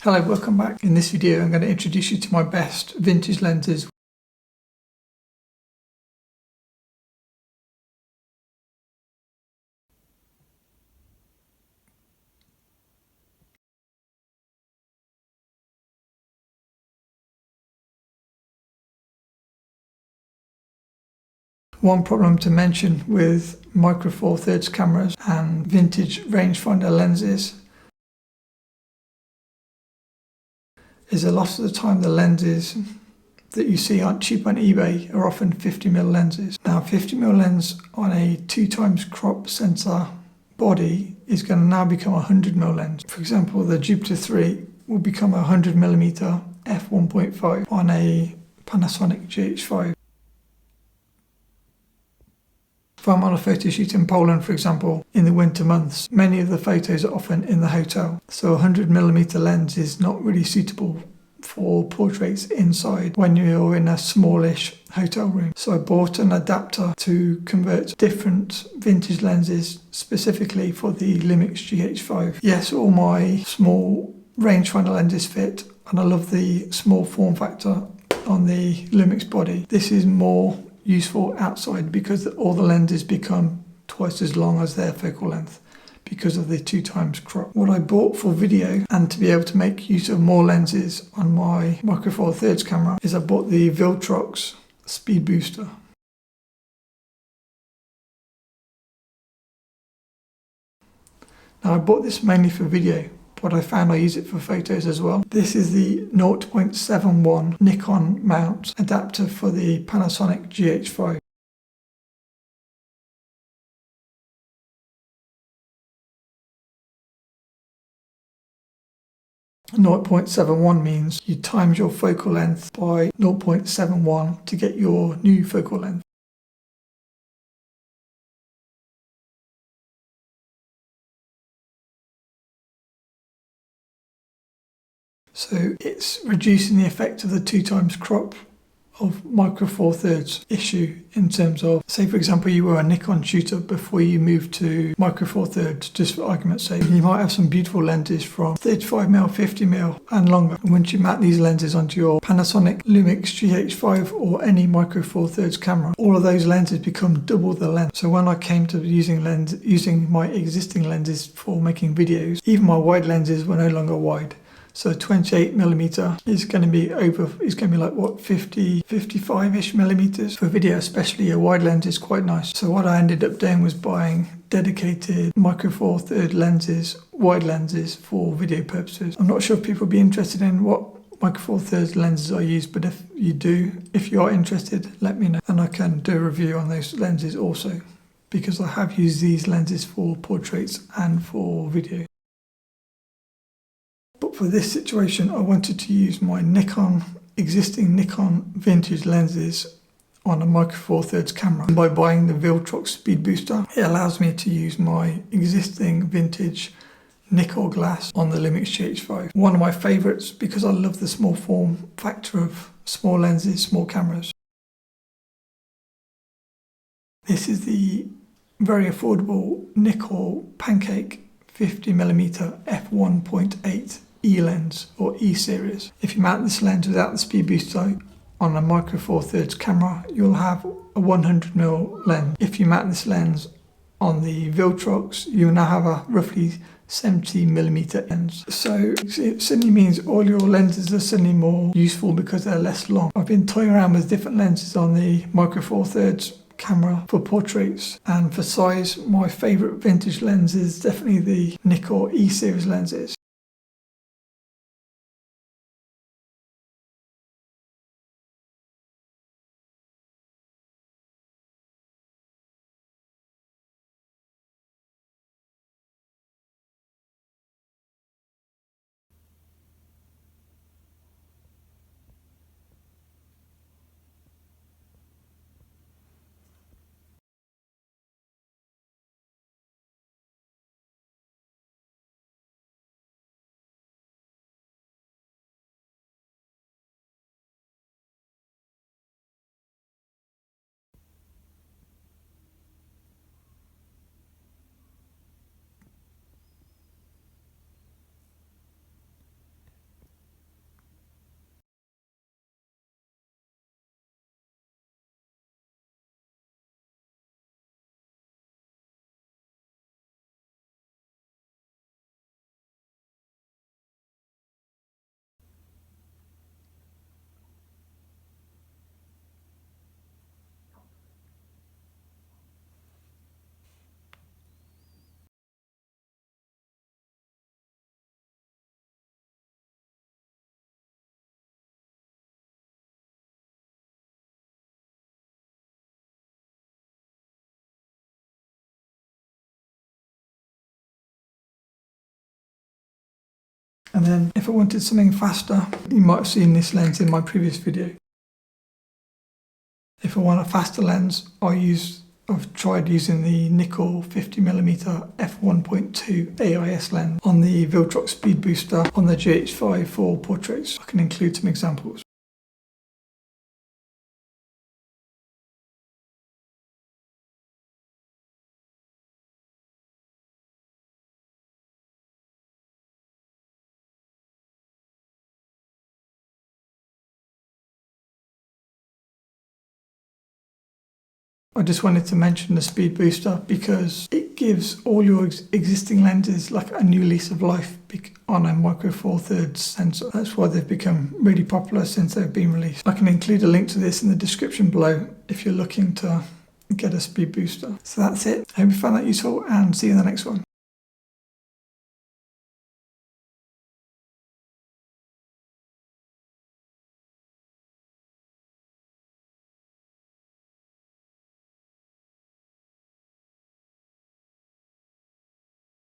Hello, welcome back. In this video I'm going to introduce you to my best vintage lenses. One problem to mention with micro four thirds cameras and vintage rangefinder lenses is a lot of the time the lenses that you see on cheap on eBay are often 50mm lenses. Now 50mm lens on a 2x crop sensor body is going to now become a 100mm lens. For example, the Jupiter 3 will become a 100mm f1.5 on a Panasonic GH5. If I'm on a photo shoot in Poland, for example, in the winter months, many of the photos are often in the hotel. So a 100mm lens is not really suitable for portraits inside when you're in a smallish hotel room. So I bought an adapter to convert different vintage lenses specifically for the Lumix GH5. Yes, all my small rangefinder lenses fit, and I love the small form factor on the Lumix body. This is more useful outside because all the lenses become twice as long as their focal length because of the 2x crop. What I bought for video and to be able to make use of more lenses on my micro four thirds camera is I bought the Viltrox Speed Booster. Now I bought this mainly for video, but I found I use it for photos as well. This is the 0.71 Nikon mount adapter for the Panasonic GH5. .71 means you times your focal length by 0.71 to get your new focal length. So it's reducing the effect of the 2x crop of micro four thirds issue in terms of, say for example you were a Nikon shooter before you moved to micro four thirds, just for argument's sake. You might have some beautiful lenses from 35mm, 50mm and longer. And once you mount these lenses onto your Panasonic Lumix GH5 or any micro four thirds camera, all of those lenses become double the length. So when I came to using my existing lenses for making videos, even my wide lenses were no longer wide. So 28mm is going to be like what, 55-ish millimeters for video. Especially a wide lens is quite nice. So what I ended up doing was buying dedicated micro four thirds lenses, wide lenses for video purposes. I'm not sure if people will be interested in what micro four thirds lenses I use, but if you are interested, let me know and I can do a review on those lenses also, because I have used these lenses for portraits and for video. But for this situation, I wanted to use my existing Nikon vintage lenses on a micro four thirds camera. And by buying the Viltrox Speed Booster, it allows me to use my existing vintage Nikkor glass on the Lumix GH5. One of my favourites because I love the small form factor of small lenses, small cameras. This is the very affordable Nikkor Pancake 50mm f1.8 E lens or E series. If you mount this lens without the speed booster on a micro four thirds camera, you'll have a 100mm lens. If you mount this lens on the Viltrox, you now have a roughly 70mm lens. So it suddenly means all your lenses are suddenly more useful because they're less long. I've been toying around with different lenses on the micro four thirds camera for portraits, and for size my favourite vintage lens is definitely the Nikkor E series lenses. And then if I wanted something faster, you might have seen this lens in my previous video. If I want a faster lens, I've tried using the Nikkor 50mm f1.2 AIS lens on the Viltrox Speed Booster on the GH5 for portraits. I can include some examples. I just wanted to mention the Speed Booster because it gives all your existing lenses like a new lease of life on a micro four thirds sensor. That's why they've become really popular since they've been released. I can include a link to this in the description below if you're looking to get a Speed Booster. So that's it. I hope you found that useful and see you in the next one.